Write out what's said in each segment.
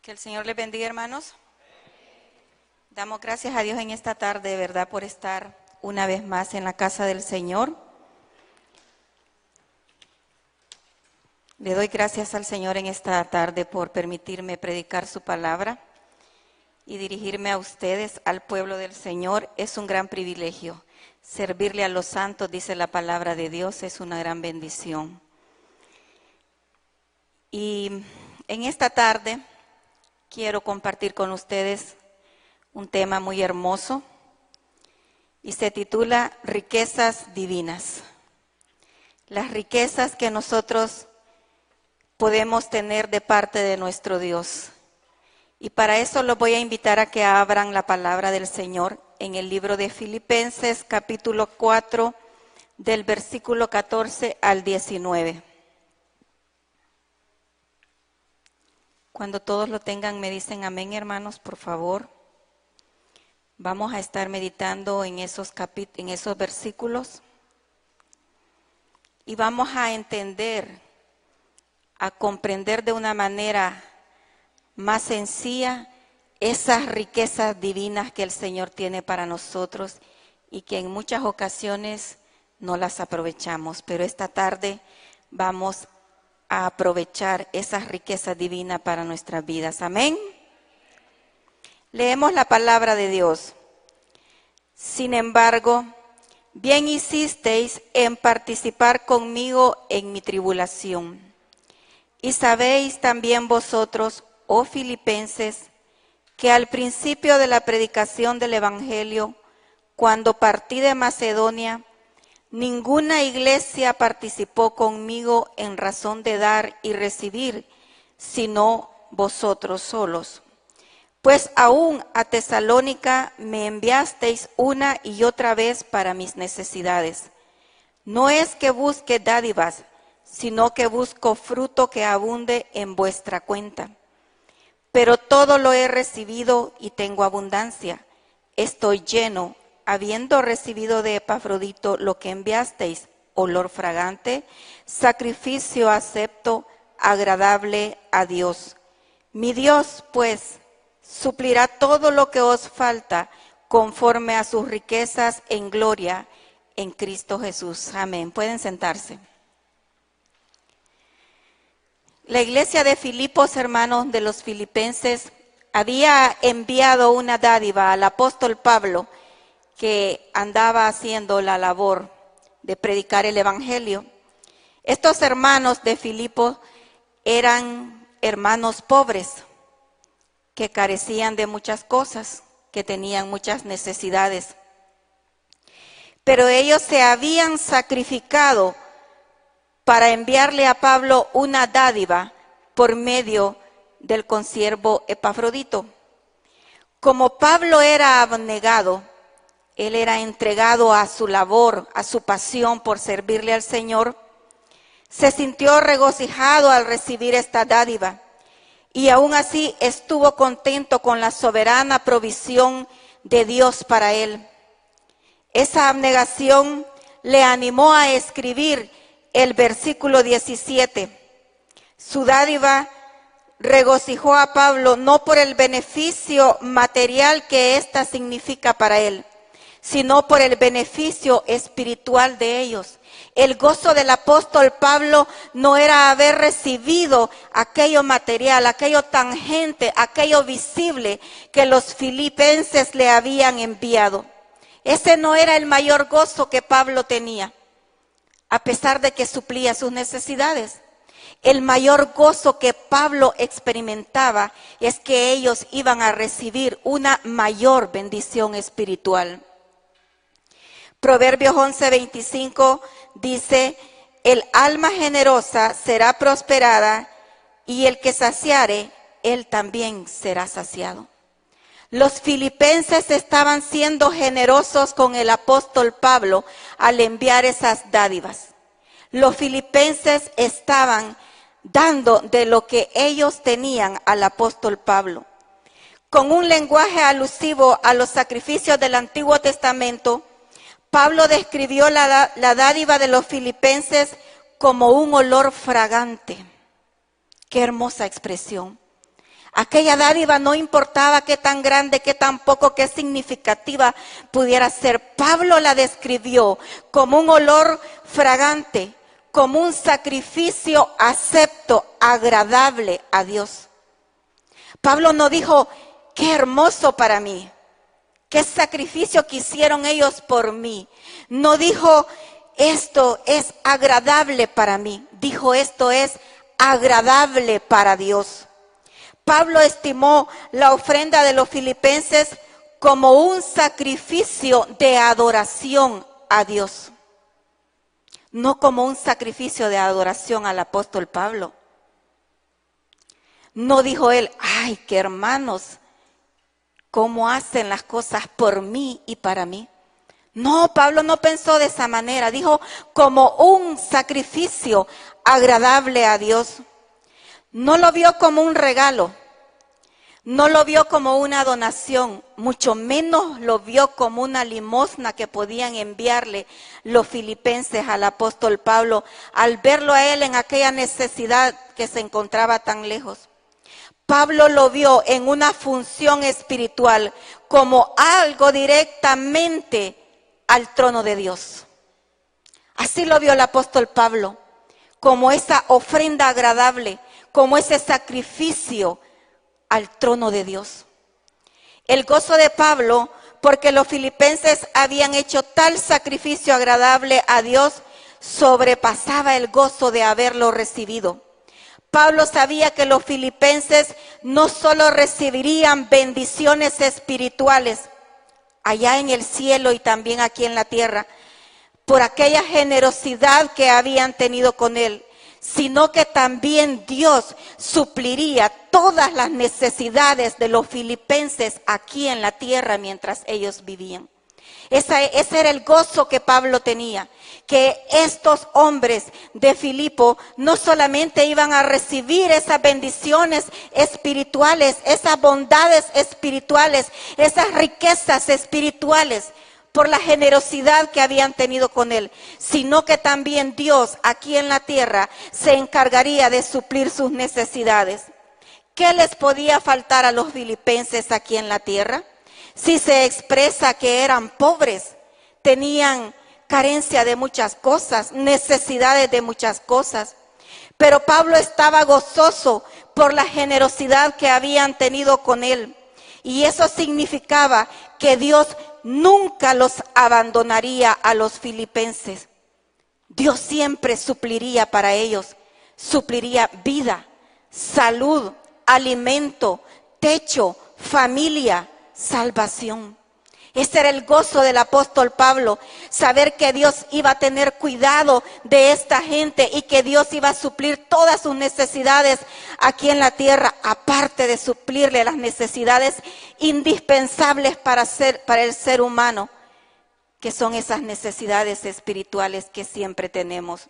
Que el Señor les bendiga, hermanos. Damos gracias a Dios en esta tarde, de verdad, por estar una vez más en la casa del Señor. Le doy gracias al Señor en esta tarde por permitirme predicar su palabra y dirigirme a ustedes, al pueblo del Señor. Es un gran privilegio. Servirle a los santos, dice la palabra de Dios, es una gran bendición. Y en esta tarde quiero compartir con ustedes un tema muy hermoso y se titula Riquezas Divinas. Las riquezas que nosotros podemos tener de parte de nuestro Dios. Y para eso los voy a invitar a que abran la palabra del Señor en el libro de Filipenses, capítulo 4, del versículo 14 al 19. Cuando todos lo tengan, me dicen amén, hermanos, por favor. Vamos a estar meditando en esos versículos y vamos a entender, a comprender de una manera más sencilla esas riquezas divinas que el Señor tiene para nosotros y que en muchas ocasiones no las aprovechamos. Pero esta tarde vamos a aprovechar esas riquezas divinas para nuestras vidas. Amén. Leemos la palabra de Dios. Sin embargo, bien hicisteis en participar conmigo en mi tribulación. Y sabéis también vosotros, oh filipenses, que al principio de la predicación del Evangelio, cuando partí de Macedonia, ninguna iglesia participó conmigo en razón de dar y recibir, sino vosotros solos. Pues aún a Tesalónica me enviasteis una y otra vez para mis necesidades. No es que busque dádivas, sino que busco fruto que abunde en vuestra cuenta. Pero todo lo he recibido y tengo abundancia. Estoy lleno, habiendo recibido de Epafrodito lo que enviasteis, olor fragante, sacrificio acepto, agradable a Dios. Mi Dios, pues, suplirá todo lo que os falta conforme a sus riquezas en gloria en Cristo Jesús. Amén. Pueden sentarse. La iglesia de Filipos, hermanos de los filipenses, había enviado una dádiva al apóstol Pablo, que andaba haciendo la labor de predicar el Evangelio. Estos hermanos de Filipos eran hermanos pobres, que carecían de muchas cosas, que tenían muchas necesidades. Pero ellos se habían sacrificado para enviarle a Pablo una dádiva por medio del consiervo Epafrodito. Como Pablo era abnegado, él era entregado a su labor, a su pasión por servirle al Señor, se sintió regocijado al recibir esta dádiva. Y aún así estuvo contento con la soberana provisión de Dios para él. Esa abnegación le animó a escribir el versículo 17. Su dádiva regocijó a Pablo no por el beneficio material que ésta significa para él, sino por el beneficio espiritual de ellos. El gozo del apóstol Pablo no era haber recibido aquello material, aquello tangente, aquello visible que los filipenses le habían enviado. Ese no era el mayor gozo que Pablo tenía, a pesar de que suplía sus necesidades. El mayor gozo que Pablo experimentaba es que ellos iban a recibir una mayor bendición espiritual. Proverbios 11:25 dice, el alma generosa será prosperada y el que saciare, él también será saciado. Los filipenses estaban siendo generosos con el apóstol Pablo al enviar esas dádivas. Los filipenses estaban dando de lo que ellos tenían al apóstol Pablo. Con un lenguaje alusivo a los sacrificios del Antiguo Testamento, Pablo describió la dádiva de los filipenses como un olor fragante. Qué hermosa expresión. Aquella dádiva no importaba qué tan grande, qué tan poco, qué significativa pudiera ser. Pablo la describió como un olor fragante, como un sacrificio acepto, agradable a Dios. Pablo no dijo, qué hermoso para mí, qué sacrificio que hicieron ellos por mí. No dijo, esto es agradable para mí. Dijo, esto es agradable para Dios. Pablo estimó la ofrenda de los filipenses como un sacrificio de adoración a Dios. No como un sacrificio de adoración al apóstol Pablo. No dijo él, ay, qué hermanos, cómo hacen las cosas por mí y para mí. No, Pablo no pensó de esa manera. Dijo como un sacrificio agradable a Dios. No lo vio como un regalo, no lo vio como una donación, mucho menos lo vio como una limosna que podían enviarle los filipenses al apóstol Pablo al verlo a él en aquella necesidad que se encontraba tan lejos. Pablo lo vio en una función espiritual como algo directamente al trono de Dios. Así lo vio el apóstol Pablo, como esa ofrenda agradable, como ese sacrificio al trono de Dios. El gozo de Pablo, porque los filipenses habían hecho tal sacrificio agradable a Dios, sobrepasaba el gozo de haberlo recibido. Pablo sabía que los filipenses no solo recibirían bendiciones espirituales allá en el cielo y también aquí en la tierra, por aquella generosidad que habían tenido con él, sino que también Dios supliría todas las necesidades de los filipenses aquí en la tierra mientras ellos vivían. Ese era el gozo que Pablo tenía, que estos hombres de Filipo no solamente iban a recibir esas bendiciones espirituales, esas bondades espirituales, esas riquezas espirituales, por la generosidad que habían tenido con él, sino que también Dios aquí en la tierra se encargaría de suplir sus necesidades. ¿Qué les podía faltar a los filipenses aquí en la tierra? Si se expresa que eran pobres, tenían carencia de muchas cosas, necesidades de muchas cosas. Pero Pablo estaba gozoso por la generosidad que habían tenido con él. Y eso significaba que Dios nunca los abandonaría a los filipenses. Dios siempre supliría para ellos, supliría vida, salud, alimento, techo, familia, salvación. Ese era el gozo del apóstol Pablo, saber que Dios iba a tener cuidado de esta gente y que Dios iba a suplir todas sus necesidades aquí en la tierra, aparte de suplirle las necesidades indispensables para el ser humano, que son esas necesidades espirituales que siempre tenemos.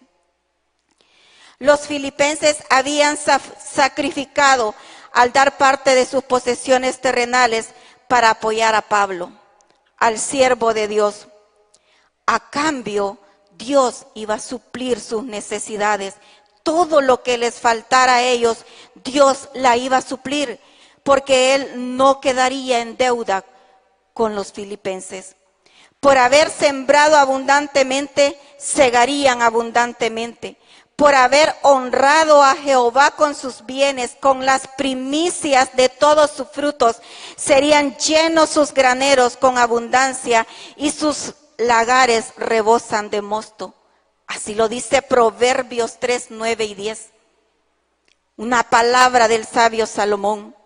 Los filipenses habían sacrificado al dar parte de sus posesiones terrenales para apoyar a Pablo, al siervo de Dios. A cambio, Dios iba a suplir sus necesidades. Todo lo que les faltara a ellos, Dios la iba a suplir, porque Él no quedaría en deuda con los filipenses. Por haber sembrado abundantemente, segarían abundantemente. Por haber honrado a Jehová con sus bienes, con las primicias de todos sus frutos, serían llenos sus graneros con abundancia y sus lagares rebosan de mosto. Así lo dice Proverbios 3, 9 y 10. Una palabra del sabio Salomón.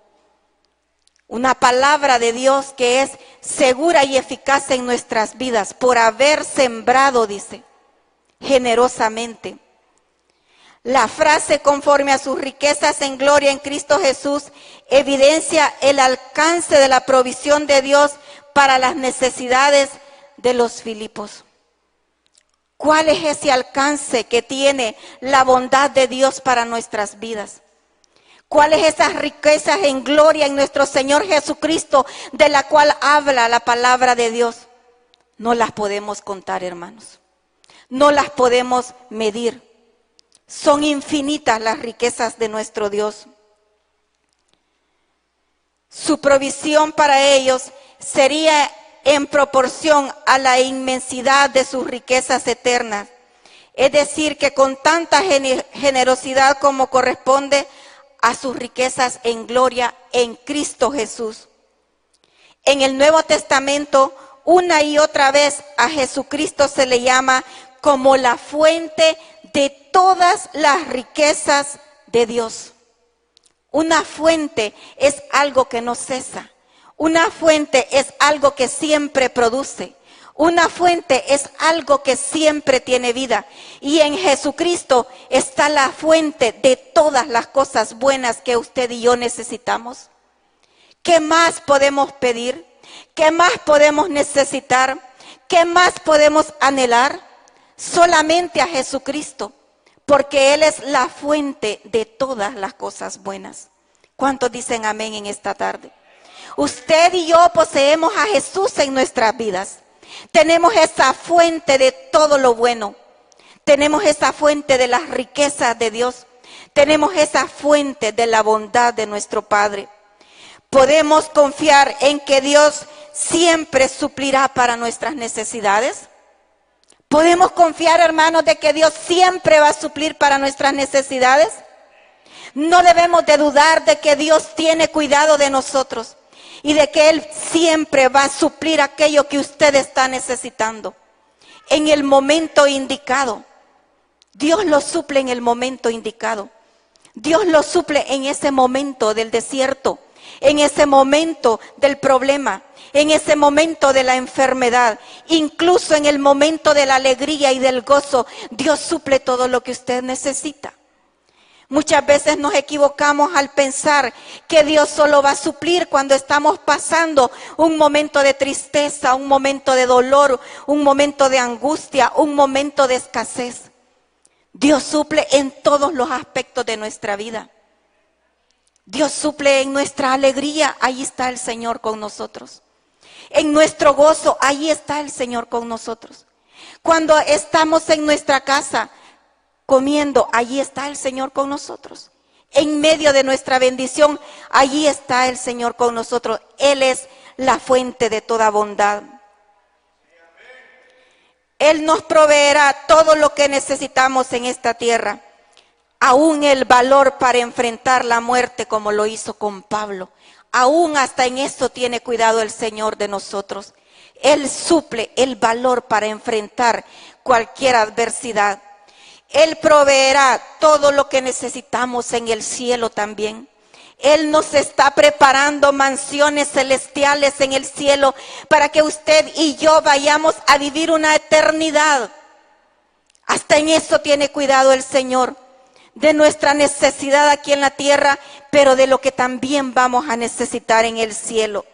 Una palabra de Dios que es segura y eficaz en nuestras vidas por haber sembrado, dice, generosamente. La frase conforme a sus riquezas en gloria en Cristo Jesús evidencia el alcance de la provisión de Dios para las necesidades de los Filipos. ¿Cuál es ese alcance que tiene la bondad de Dios para nuestras vidas? ¿Cuáles esas riquezas en gloria en nuestro Señor Jesucristo de la cual habla la palabra de Dios? No las podemos contar, hermanos. No las podemos medir. Son infinitas las riquezas de nuestro Dios. Su provisión para ellos sería en proporción a la inmensidad de sus riquezas eternas. Es decir, que con tanta generosidad como corresponde a sus riquezas en gloria en Cristo Jesús. En el Nuevo Testamento, una y otra vez a Jesucristo se le llama como la fuente de todas las riquezas de Dios. Una fuente es algo que no cesa. Una fuente es algo que siempre produce. Una fuente es algo que siempre tiene vida. Y en Jesucristo está la fuente de todas las cosas buenas que usted y yo necesitamos. ¿Qué más podemos pedir? ¿Qué más podemos necesitar? ¿Qué más podemos anhelar? Solamente a Jesucristo, porque Él es la fuente de todas las cosas buenas. ¿Cuántos dicen amén en esta tarde? Usted y yo poseemos a Jesús en nuestras vidas. Tenemos esa fuente de todo lo bueno. Tenemos esa fuente de las riquezas de Dios. Tenemos esa fuente de la bondad de nuestro Padre. ¿Podemos confiar en que Dios siempre suplirá para nuestras necesidades? ¿Podemos confiar, hermanos, de que Dios siempre va a suplir para nuestras necesidades? No debemos de dudar de que Dios tiene cuidado de nosotros y de que Él siempre va a suplir aquello que usted está necesitando en el momento indicado. Dios lo suple en el momento indicado. Dios lo suple en ese momento del desierto, en ese momento del problema, en ese momento de la enfermedad, incluso en el momento de la alegría y del gozo. Dios suple todo lo que usted necesita. Muchas veces nos equivocamos al pensar que Dios solo va a suplir cuando estamos pasando un momento de tristeza, un momento de dolor, un momento de angustia, un momento de escasez. Dios suple en todos los aspectos de nuestra vida. Dios suple en nuestra alegría, ahí está el Señor con nosotros. En nuestro gozo, ahí está el Señor con nosotros. Cuando estamos en nuestra casa comiendo, allí está el Señor con nosotros. En medio de nuestra bendición, allí está el Señor con nosotros. Él es la fuente de toda bondad. Él nos proveerá todo lo que necesitamos en esta tierra. Aún el valor para enfrentar la muerte, como lo hizo con Pablo. Aún hasta en esto tiene cuidado el Señor de nosotros. Él suple el valor para enfrentar cualquier adversidad. Él proveerá todo lo que necesitamos en el cielo también. Él nos está preparando mansiones celestiales en el cielo para que usted y yo vayamos a vivir una eternidad. Hasta en eso tiene cuidado el Señor. De nuestra necesidad aquí en la tierra, pero de lo que también vamos a necesitar en el cielo.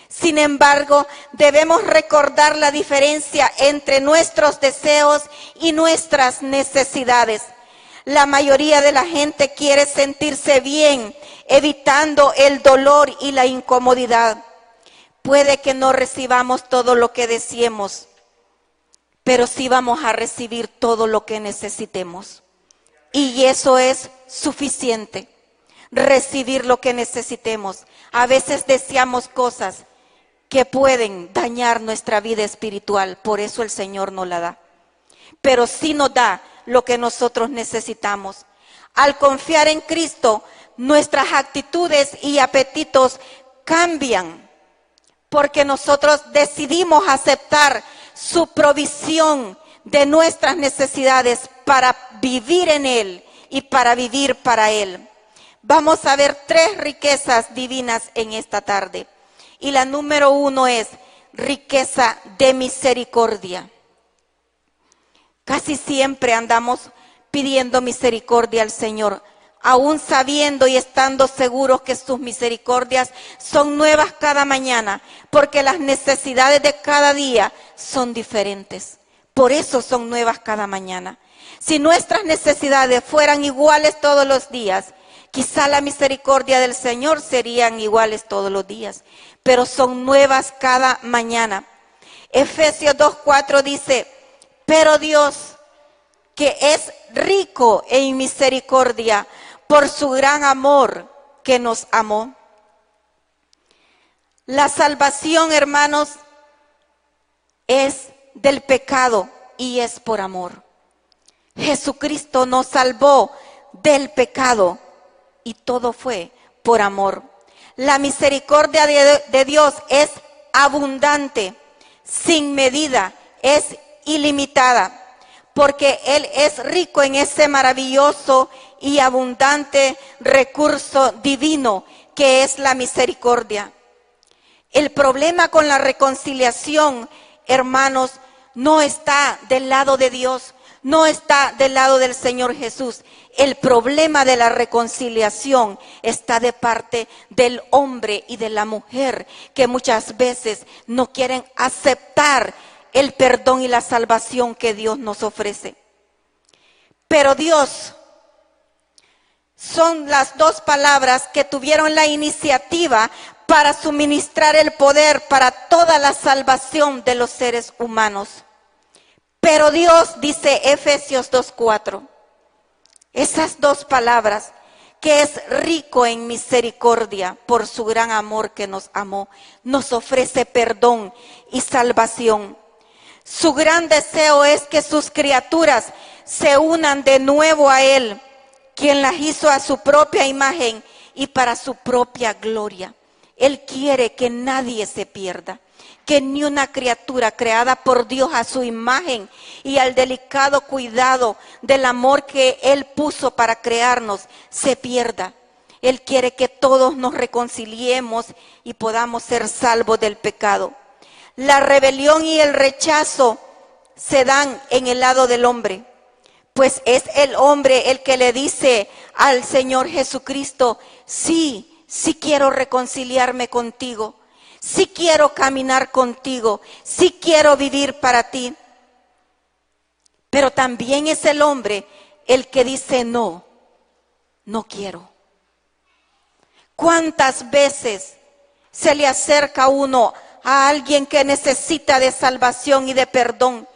Sin embargo, debemos recordar la diferencia entre nuestros deseos y nuestras necesidades. La mayoría de la gente quiere sentirse bien, evitando el dolor y la incomodidad. Puede que no recibamos todo lo que deseemos, pero sí vamos a recibir todo lo que necesitemos. Y eso es suficiente, recibir lo que necesitemos. A veces deseamos cosas que pueden dañar nuestra vida espiritual, por eso el Señor no la da. Pero sí nos da lo que nosotros necesitamos. Al confiar en Cristo, nuestras actitudes y apetitos cambian, porque nosotros decidimos aceptar su provisión de nuestras necesidades para vivir en Él y para vivir para Él. Vamos a ver 3 riquezas divinas en esta tarde. Y la número 1 es riqueza de misericordia. Casi siempre andamos pidiendo misericordia al Señor, aún sabiendo y estando seguros que sus misericordias son nuevas cada mañana, porque las necesidades de cada día son diferentes. Por eso son nuevas cada mañana. Si nuestras necesidades fueran iguales todos los días, quizá la misericordia del Señor serían iguales todos los días, pero son nuevas cada mañana. Efesios 2:4 dice, pero Dios, que es rico en misericordia, por su gran amor que nos amó. La salvación, hermanos, es del pecado y es por amor. Jesucristo nos salvó del pecado y todo fue por amor. La misericordia de Dios es abundante, sin medida, es ilimitada, porque Él es rico en ese maravilloso y abundante recurso divino que es la misericordia. El problema con la reconciliación, hermanos, no está del lado de Dios, no está del lado del Señor Jesús. El problema de la reconciliación está de parte del hombre y de la mujer, que muchas veces no quieren aceptar el perdón y la salvación que Dios nos ofrece. Pero Dios, son las dos palabras que tuvieron la iniciativa para suministrar el poder para toda la salvación de los seres humanos. Pero Dios, dice Efesios 2:4, esas dos palabras, que es rico en misericordia por su gran amor que nos amó, nos ofrece perdón y salvación. Su gran deseo es que sus criaturas se unan de nuevo a Él, quien las hizo a su propia imagen y para su propia gloria. Él quiere que nadie se pierda, que ni una criatura creada por Dios a su imagen y al delicado cuidado del amor que Él puso para crearnos se pierda. Él quiere que todos nos reconciliemos y podamos ser salvos del pecado. La rebelión y el rechazo se dan en el lado del hombre, pues es el hombre el que le dice al Señor Jesucristo: sí quiero reconciliarme contigo, sí quiero caminar contigo, sí quiero vivir para ti. Pero también es el hombre el que dice: no quiero. ¿Cuántas veces se le acerca uno a alguien que necesita de salvación y de perdón,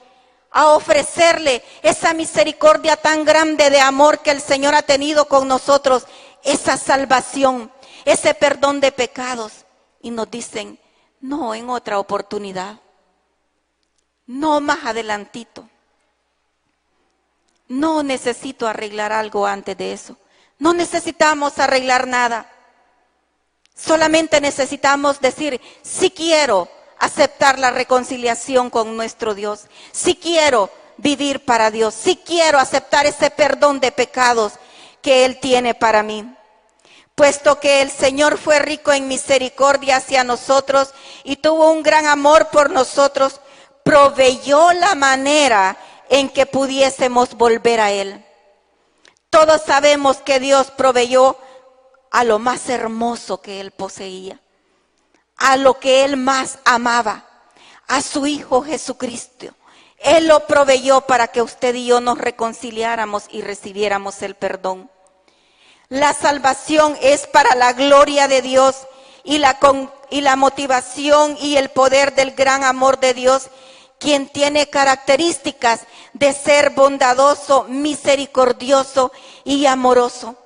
a ofrecerle esa misericordia tan grande de amor que el Señor ha tenido con nosotros, esa salvación, ese perdón de pecados, y nos dicen: no, en otra oportunidad, no, más adelantito, no necesito arreglar algo antes de eso, no necesitamos arreglar nada, solamente necesitamos decir: sí quiero aceptar la reconciliación con nuestro Dios, sí quiero vivir para Dios, sí quiero aceptar ese perdón de pecados que Él tiene para mí. Puesto que el Señor fue rico en misericordia hacia nosotros y tuvo un gran amor por nosotros, proveyó la manera en que pudiésemos volver a Él. Todos sabemos que Dios proveyó a lo más hermoso que Él poseía, a lo que Él más amaba, a su Hijo Jesucristo. Él lo proveyó para que usted y yo nos reconciliáramos y recibiéramos el perdón. La salvación es para la gloria de Dios y la motivación y el poder del gran amor de Dios, quien tiene características de ser bondadoso, misericordioso y amoroso.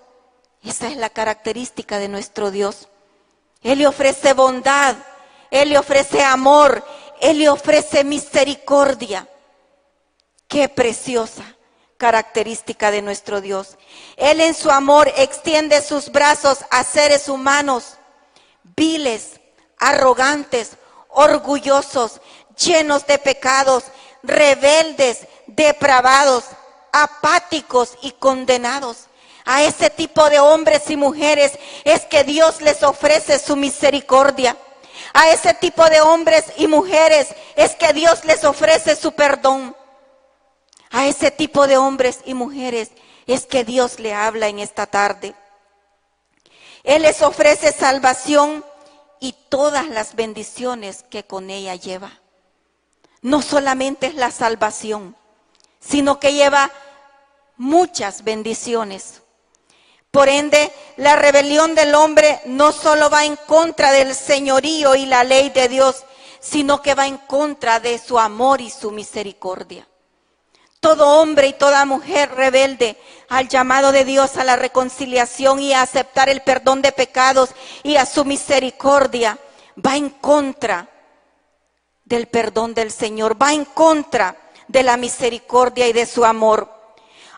Esa es la característica de nuestro Dios. Él le ofrece bondad, Él le ofrece amor, Él le ofrece misericordia. Qué preciosa característica de nuestro Dios. Él en su amor extiende sus brazos a seres humanos viles, arrogantes, orgullosos, llenos de pecados, rebeldes, depravados, apáticos y condenados. A ese tipo de hombres y mujeres es que Dios les ofrece su misericordia. A ese tipo de hombres y mujeres es que Dios les ofrece su perdón. A ese tipo de hombres y mujeres es que Dios le habla en esta tarde. Él les ofrece salvación y todas las bendiciones que con ella lleva. No solamente es la salvación, sino que lleva muchas bendiciones. Por ende, la rebelión del hombre no solo va en contra del señorío y la ley de Dios, sino que va en contra de su amor y su misericordia. Todo hombre y toda mujer rebelde al llamado de Dios a la reconciliación y a aceptar el perdón de pecados y a su misericordia, va en contra del perdón del Señor, va en contra de la misericordia y de su amor.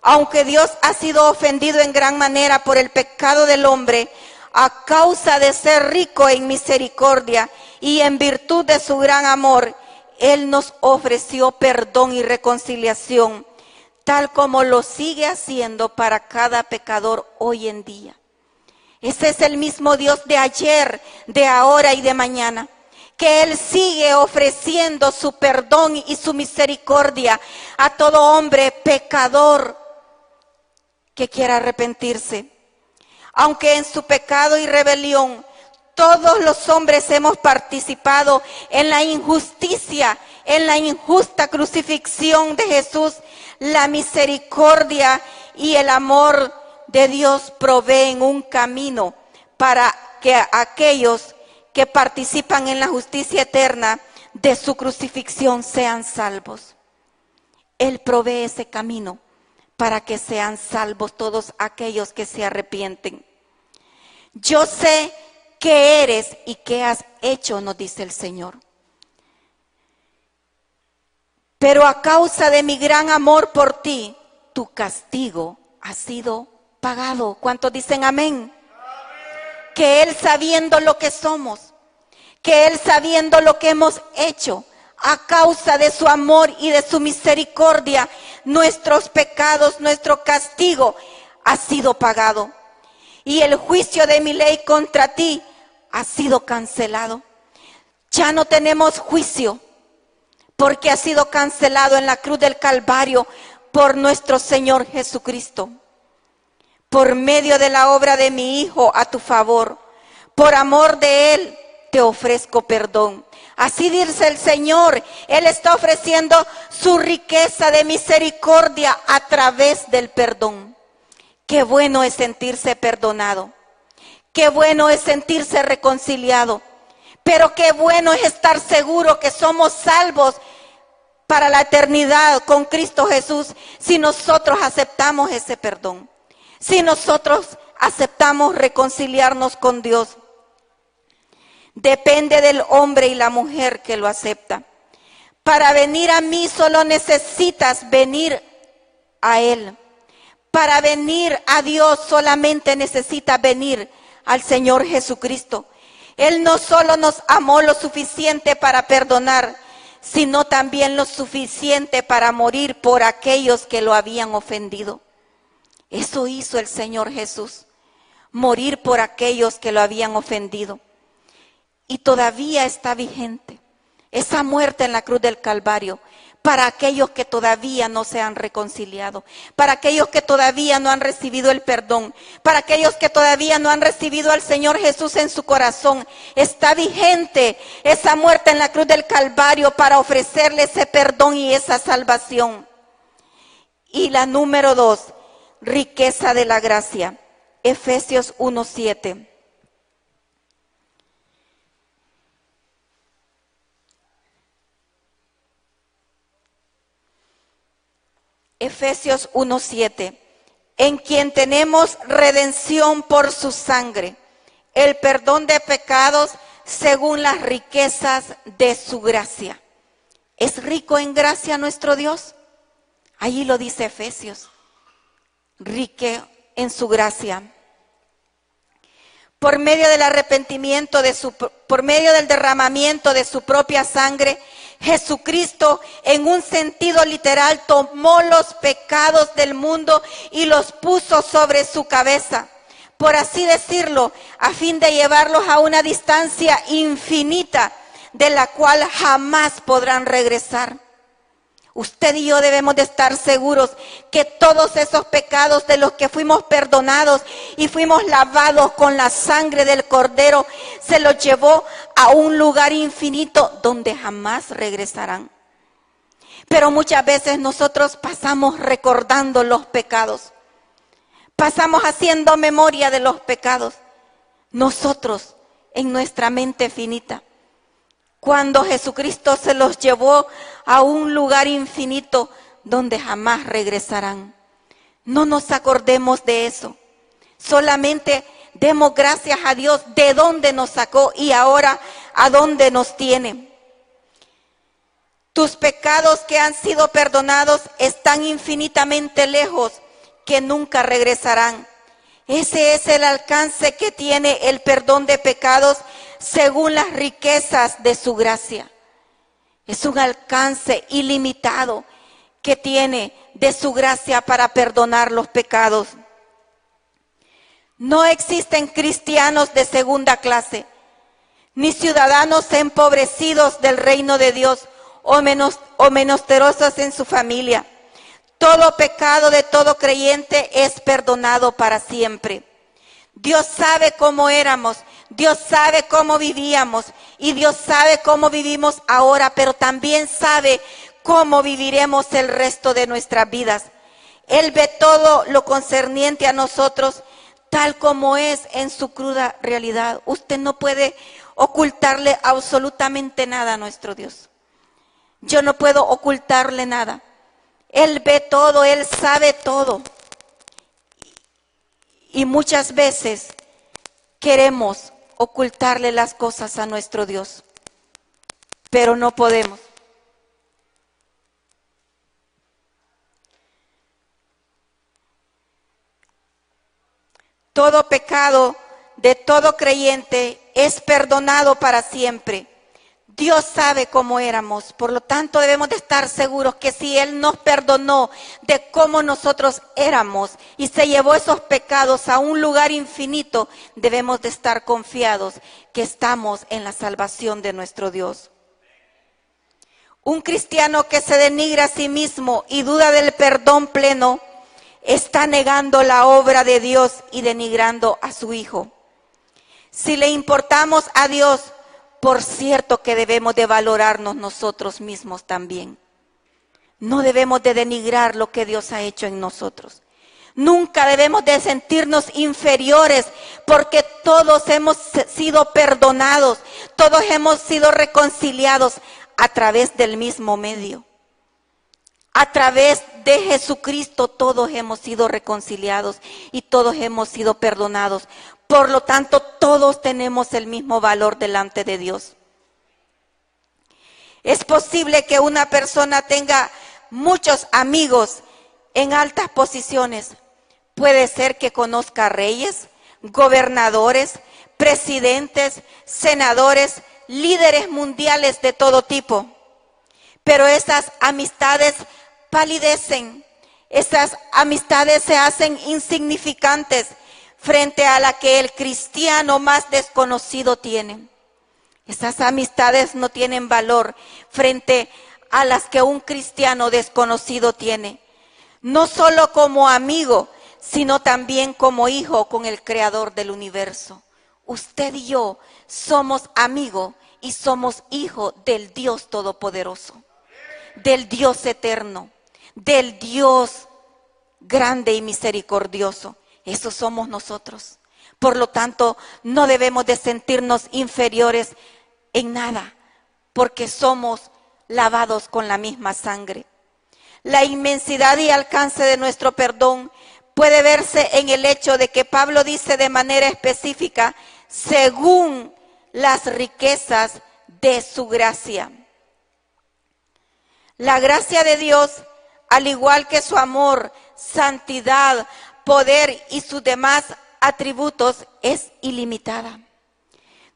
Aunque Dios ha sido ofendido en gran manera por el pecado del hombre, a causa de ser rico en misericordia y en virtud de su gran amor, Él nos ofreció perdón y reconciliación, tal como lo sigue haciendo para cada pecador hoy en día. Ese es el mismo Dios de ayer, de ahora y de mañana, que Él sigue ofreciendo su perdón y su misericordia a todo hombre pecador que quiera arrepentirse. Aunque en su pecado y rebelión todos los hombres hemos participado en la injusticia, en la injusta crucifixión de Jesús, la misericordia y el amor de Dios proveen un camino para que aquellos que participan en la justicia eterna de su crucifixión sean salvos. Él provee ese camino para que sean salvos todos aquellos que se arrepienten. Yo sé qué eres y qué has hecho, nos dice el Señor. Pero a causa de mi gran amor por ti, tu castigo ha sido pagado. ¿Cuántos dicen amén? Que Él, sabiendo lo que somos, que Él, sabiendo lo que hemos hecho, a causa de su amor y de su misericordia, nuestros pecados, nuestro castigo ha sido pagado. Y el juicio de mi ley contra ti ha sido cancelado. Ya no tenemos juicio, porque ha sido cancelado en la cruz del Calvario por nuestro Señor Jesucristo. Por medio de la obra de mi Hijo a tu favor, por amor de Él, te ofrezco perdón. Así dice el Señor, Él está ofreciendo su riqueza de misericordia a través del perdón. Qué bueno es sentirse perdonado, qué bueno es sentirse reconciliado, pero qué bueno es estar seguro que somos salvos para la eternidad con Cristo Jesús si nosotros aceptamos ese perdón, si nosotros aceptamos reconciliarnos con Dios. Depende del hombre y la mujer que lo acepta. Para venir a mí solo necesitas venir a Él. Para venir a Dios solamente necesitas venir al Señor Jesucristo. Él no solo nos amó lo suficiente para perdonar, sino también lo suficiente para morir por aquellos que lo habían ofendido. Eso hizo el Señor Jesús, morir por aquellos que lo habían ofendido. Y todavía está vigente esa muerte en la cruz del Calvario para aquellos que todavía no se han reconciliado, para aquellos que todavía no han recibido el perdón, para aquellos que todavía no han recibido al Señor Jesús en su corazón. Está vigente esa muerte en la cruz del Calvario para ofrecerle ese perdón y esa salvación. Y la número 2, riqueza de la gracia. Efesios 1:7. Efesios 1:7, en quien tenemos redención por su sangre, el perdón de pecados según las riquezas de su gracia. ¿Es rico en gracia nuestro Dios? Allí lo dice Efesios, rico en su gracia. Por medio del arrepentimiento, por medio del derramamiento de su propia sangre, Jesucristo, en un sentido literal, tomó los pecados del mundo y los puso sobre su cabeza, por así decirlo, a fin de llevarlos a una distancia infinita de la cual jamás podrán regresar. Usted y yo debemos de estar seguros que todos esos pecados de los que fuimos perdonados y fuimos lavados con la sangre del Cordero, se los llevó a un lugar infinito donde jamás regresarán. Pero muchas veces nosotros pasamos recordando los pecados, pasamos haciendo memoria de los pecados, nosotros en nuestra mente finita. Cuando Jesucristo se los llevó a un lugar infinito donde jamás regresarán. No nos acordemos de eso. Solamente demos gracias a Dios de dónde nos sacó y ahora a dónde nos tiene. Tus pecados que han sido perdonados están infinitamente lejos, que nunca regresarán. Ese es el alcance que tiene el perdón de pecados según las riquezas de su gracia. Es un alcance ilimitado que tiene de su gracia para perdonar los pecados. No existen cristianos de segunda clase, ni ciudadanos empobrecidos del reino de Dios o menesterosos en su familia. Todo pecado de todo creyente es perdonado para siempre. Dios sabe cómo éramos, Dios sabe cómo vivíamos y Dios sabe cómo vivimos ahora, pero también sabe cómo viviremos el resto de nuestras vidas. Él ve todo lo concerniente a nosotros tal como es en su cruda realidad. Usted no puede ocultarle absolutamente nada a nuestro Dios. Yo no puedo ocultarle nada. Él ve todo, Él sabe todo. Y muchas veces queremos ocultarle las cosas a nuestro Dios, pero no podemos. Todo pecado de todo creyente es perdonado para siempre. Dios sabe cómo éramos, por lo tanto debemos de estar seguros que si Él nos perdonó de cómo nosotros éramos y se llevó esos pecados a un lugar infinito, debemos de estar confiados que estamos en la salvación de nuestro Dios. Un cristiano que se denigra a sí mismo y duda del perdón pleno, está negando la obra de Dios y denigrando a su Hijo. Si le importamos a Dios, por cierto que debemos de valorarnos nosotros mismos también. No debemos de denigrar lo que Dios ha hecho en nosotros. Nunca debemos de sentirnos inferiores porque todos hemos sido perdonados, todos hemos sido reconciliados a través del mismo medio. A través de Jesucristo todos hemos sido reconciliados y todos hemos sido perdonados. Por lo tanto, todos tenemos el mismo valor delante de Dios. Es posible que una persona tenga muchos amigos en altas posiciones. Puede ser que conozca reyes, gobernadores, presidentes, senadores, líderes mundiales de todo tipo. Pero esas amistades palidecen, esas amistades se hacen insignificantes frente a la que el cristiano más desconocido tiene. Esas amistades no tienen valor frente a las que un cristiano desconocido tiene. No solo como amigo, sino también como hijo con el Creador del universo. Usted y yo somos amigos y somos hijos del Dios Todopoderoso, del Dios eterno, del Dios grande y misericordioso. Eso somos nosotros. Por lo tanto, no debemos de sentirnos inferiores en nada, porque somos lavados con la misma sangre. La inmensidad y alcance de nuestro perdón puede verse en el hecho de que Pablo dice de manera específica, según las riquezas de su gracia. La gracia de Dios, al igual que su amor, santidad, poder y sus demás atributos, es ilimitada.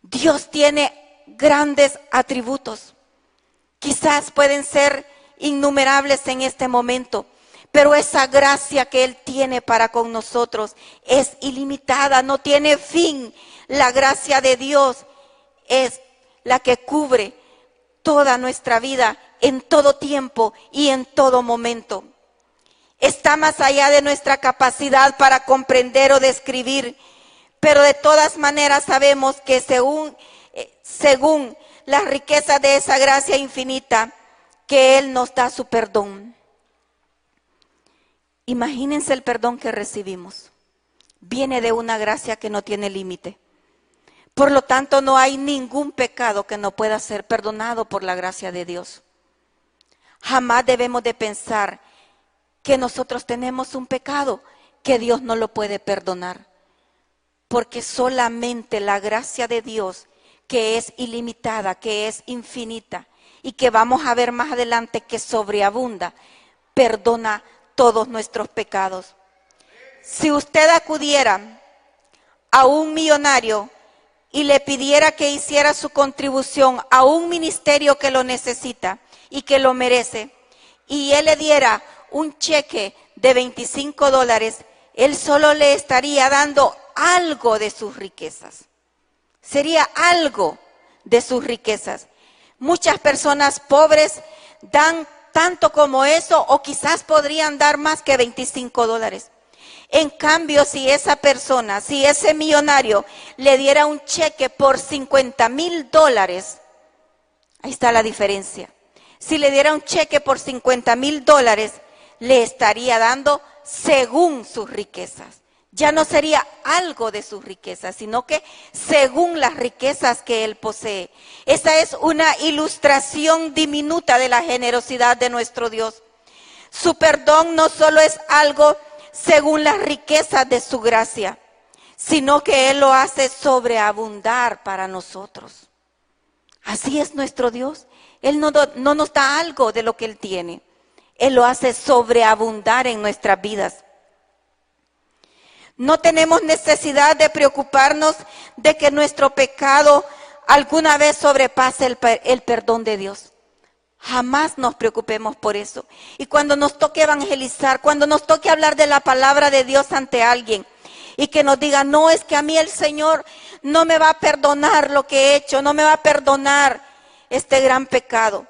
Dios tiene grandes atributos. Quizás pueden ser innumerables en este momento, pero esa gracia que Él tiene para con nosotros es ilimitada, no tiene fin. La gracia de Dios es la que cubre toda nuestra vida, en todo tiempo y en todo momento. Está más allá de nuestra capacidad para comprender o describir, pero de todas maneras sabemos que según las riquezas de esa gracia infinita, que Él nos da su perdón. Imagínense el perdón que recibimos. Viene de una gracia que no tiene límite. Por lo tanto, no hay ningún pecado que no pueda ser perdonado por la gracia de Dios. Jamás debemos de pensar que nosotros tenemos un pecado que Dios no lo puede perdonar. Porque solamente la gracia de Dios que es ilimitada, que es infinita y que vamos a ver más adelante que sobreabunda, perdona todos nuestros pecados. Si usted acudiera a un millonario y le pidiera que hiciera su contribución a un ministerio que lo necesita y que lo merece, y él le diera un cheque de $25, él solo le estaría dando algo de sus riquezas. Sería algo de sus riquezas. Muchas personas pobres dan tanto como eso, o quizás podrían dar más que $25. En cambio, si esa persona, si ese millonario le diera un cheque por $50,000, ahí está la diferencia. Si le diera un cheque por $50,000, le estaría dando según sus riquezas. Ya no sería algo de sus riquezas, sino que según las riquezas que él posee. Esa es una ilustración diminuta de la generosidad de nuestro Dios. Su perdón no solo es algo según las riquezas de su gracia, sino que Él lo hace sobreabundar para nosotros. Así es nuestro Dios. Él no nos da algo de lo que Él tiene. Él lo hace sobreabundar en nuestras vidas. No tenemos necesidad de preocuparnos de que nuestro pecado alguna vez sobrepase el perdón de Dios. Jamás nos preocupemos por eso. Y cuando nos toque evangelizar, cuando nos toque hablar de la palabra de Dios ante alguien y que nos diga, no, es que a mí el Señor no me va a perdonar lo que he hecho, no me va a perdonar este gran pecado.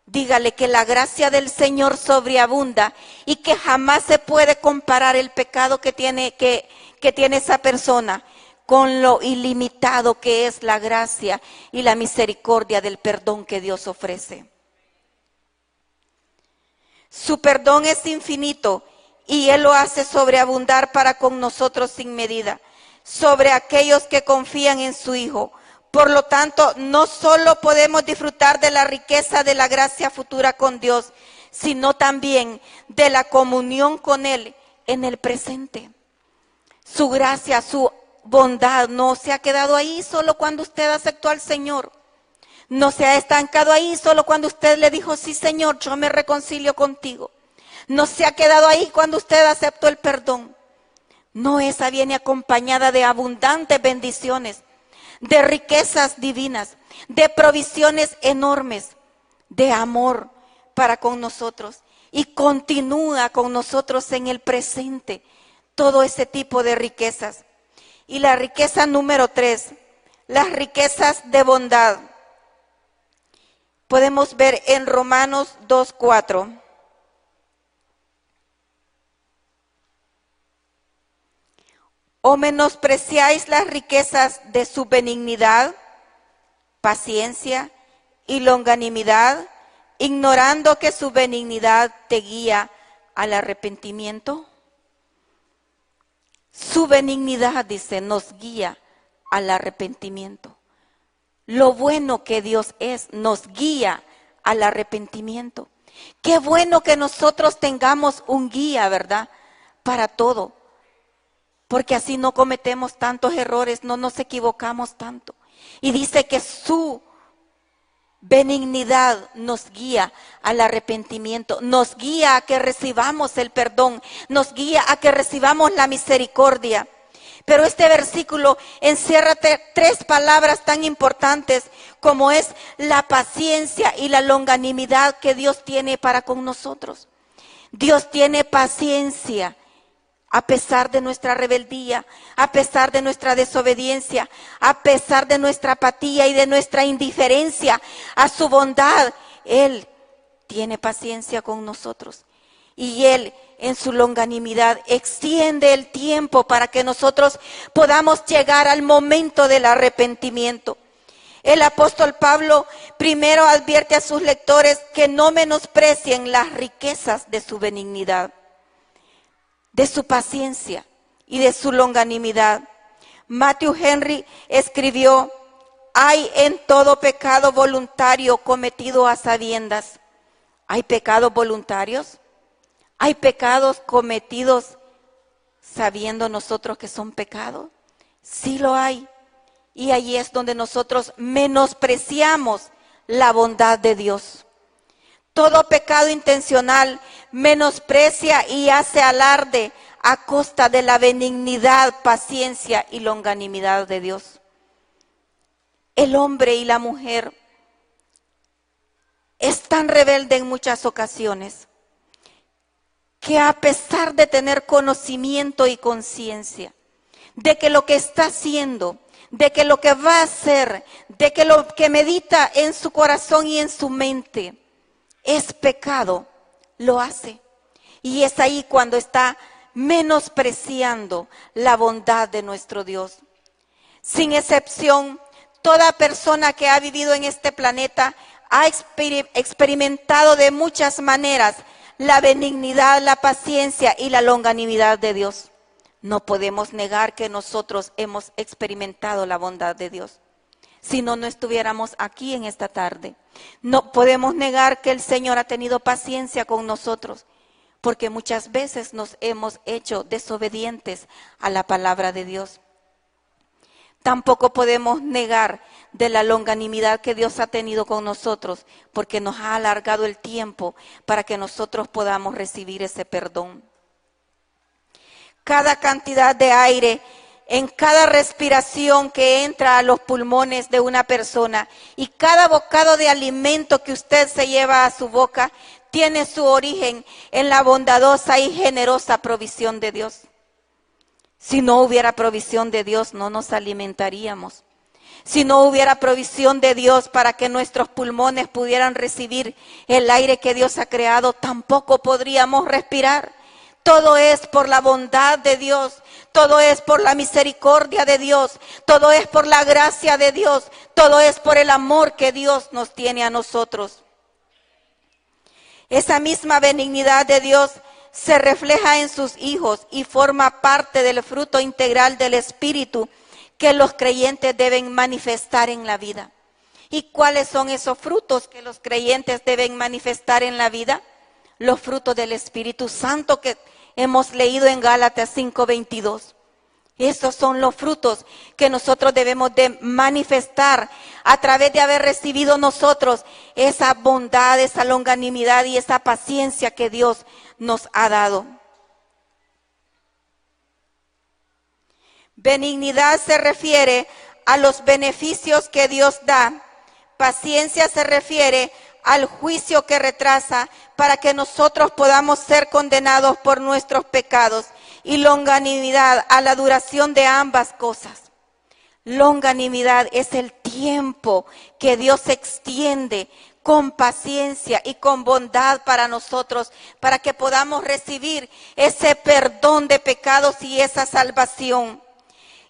Dígale que la gracia del Señor sobreabunda y que jamás se puede comparar el pecado que tiene esa persona con lo ilimitado que es la gracia y la misericordia del perdón que Dios ofrece. Su perdón es infinito y Él lo hace sobreabundar para con nosotros sin medida, sobre aquellos que confían en su Hijo. Por lo tanto, no solo podemos disfrutar de la riqueza de la gracia futura con Dios, sino también de la comunión con Él en el presente. Su gracia, su bondad no se ha quedado ahí solo cuando usted aceptó al Señor. No se ha estancado ahí solo cuando usted le dijo, sí Señor, yo me reconcilio contigo. No se ha quedado ahí cuando usted aceptó el perdón. No, esa viene acompañada de abundantes bendiciones, de riquezas divinas, de provisiones enormes, de amor para con nosotros. Y continúa con nosotros en el presente todo ese tipo de riquezas. Y la riqueza número 3, las riquezas de bondad. Podemos ver en Romanos 2:4. ¿O menospreciáis las riquezas de su benignidad, paciencia y longanimidad, ignorando que su benignidad te guía al arrepentimiento? Su benignidad, dice, nos guía al arrepentimiento. Lo bueno que Dios es, nos guía al arrepentimiento. Qué bueno que nosotros tengamos un guía, ¿verdad? Para todo. Porque así no cometemos tantos errores, no nos equivocamos tanto. Y dice que su benignidad nos guía al arrepentimiento, nos guía a que recibamos el perdón, nos guía a que recibamos la misericordia. Pero este versículo encierra 3 palabras tan importantes como es la paciencia y la longanimidad que Dios tiene para con nosotros. Dios tiene paciencia a pesar de nuestra rebeldía, a pesar de nuestra desobediencia, a pesar de nuestra apatía y de nuestra indiferencia a su bondad. Él tiene paciencia con nosotros. Y Él, en su longanimidad, extiende el tiempo para que nosotros podamos llegar al momento del arrepentimiento. El apóstol Pablo primero advierte a sus lectores que no menosprecien las riquezas de su benignidad, de su paciencia y de su longanimidad. Matthew Henry escribió, hay en todo pecado voluntario cometido a sabiendas. ¿Hay pecados voluntarios? ¿Hay pecados cometidos sabiendo nosotros que son pecados? Sí lo hay. Y allí es donde nosotros menospreciamos la bondad de Dios. Todo pecado intencional menosprecia y hace alarde a costa de la benignidad, paciencia y longanimidad de Dios. El hombre y la mujer es tan rebelde en muchas ocasiones que a pesar de tener conocimiento y conciencia de que lo que está haciendo, de que lo que va a hacer, de que lo que medita en su corazón y en su mente es pecado, lo hace. Y es ahí cuando está menospreciando la bondad de nuestro Dios. Sin excepción, toda persona que ha vivido en este planeta ha experimentado de muchas maneras la benignidad, la paciencia y la longanimidad de Dios. No podemos negar que nosotros hemos experimentado la bondad de Dios. Si no, no estuviéramos aquí en esta tarde. No podemos negar que el Señor ha tenido paciencia con nosotros, porque muchas veces nos hemos hecho desobedientes a la palabra de Dios. Tampoco podemos negar de la longanimidad que Dios ha tenido con nosotros, porque nos ha alargado el tiempo para que nosotros podamos recibir ese perdón. Cada cantidad de aire en cada respiración que entra a los pulmones de una persona y cada bocado de alimento que usted se lleva a su boca tiene su origen en la bondadosa y generosa provisión de Dios. Si no hubiera provisión de Dios, no nos alimentaríamos. Si no hubiera provisión de Dios para que nuestros pulmones pudieran recibir el aire que Dios ha creado, tampoco podríamos respirar. Todo es por la bondad de Dios, todo es por la misericordia de Dios, todo es por la gracia de Dios, todo es por el amor que Dios nos tiene a nosotros. Esa misma benignidad de Dios se refleja en sus hijos y forma parte del fruto integral del Espíritu que los creyentes deben manifestar en la vida. ¿Y cuáles son esos frutos que los creyentes deben manifestar en la vida? Los frutos del Espíritu Santo que hemos leído en Gálatas 5:22. Esos son los frutos que nosotros debemos de manifestar a través de haber recibido nosotros esa bondad, esa longanimidad y esa paciencia que Dios nos ha dado. Benignidad se refiere a los beneficios que Dios da. Paciencia se refiere al juicio que retrasa para que nosotros podamos ser condenados por nuestros pecados. Y longanimidad a la duración de ambas cosas. Longanimidad es el tiempo que Dios extiende con paciencia y con bondad para nosotros, para que podamos recibir ese perdón de pecados y esa salvación.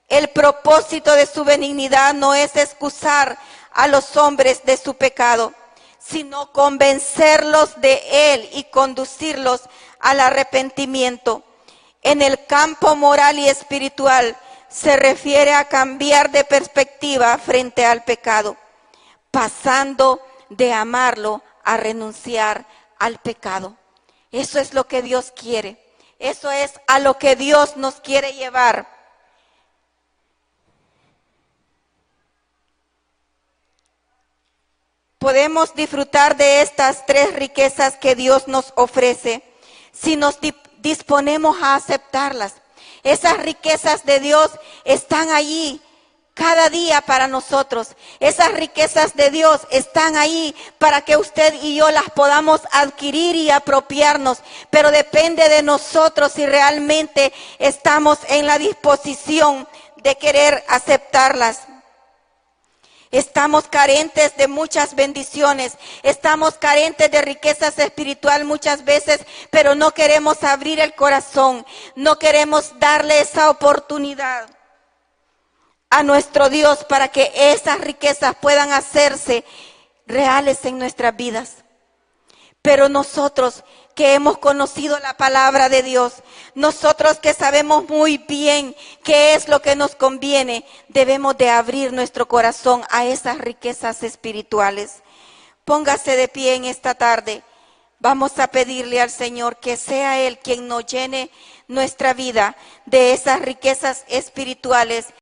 El propósito de su benignidad no es excusar a los hombres de su pecado, sino convencerlos de él y conducirlos al arrepentimiento. En el campo moral y espiritual se refiere a cambiar de perspectiva frente al pecado, pasando de amarlo a renunciar al pecado. Eso es lo que Dios quiere. Eso es a lo que Dios nos quiere llevar. Podemos disfrutar de estas tres riquezas que Dios nos ofrece si nos disponemos a aceptarlas. Esas riquezas de Dios están allí cada día para nosotros. Esas riquezas de Dios están ahí para que usted y yo las podamos adquirir y apropiarnos. Pero depende de nosotros si realmente estamos en la disposición de querer aceptarlas. Estamos carentes de muchas bendiciones, estamos carentes de riquezas espiritual muchas veces, pero no queremos abrir el corazón, no queremos darle esa oportunidad a nuestro Dios para que esas riquezas puedan hacerse reales en nuestras vidas. Pero nosotros que hemos conocido la palabra de Dios, nosotros que sabemos muy bien qué es lo que nos conviene, debemos de abrir nuestro corazón a esas riquezas espirituales. Póngase de pie en esta tarde. Vamos a pedirle al Señor que sea Él quien nos llene nuestra vida de esas riquezas espirituales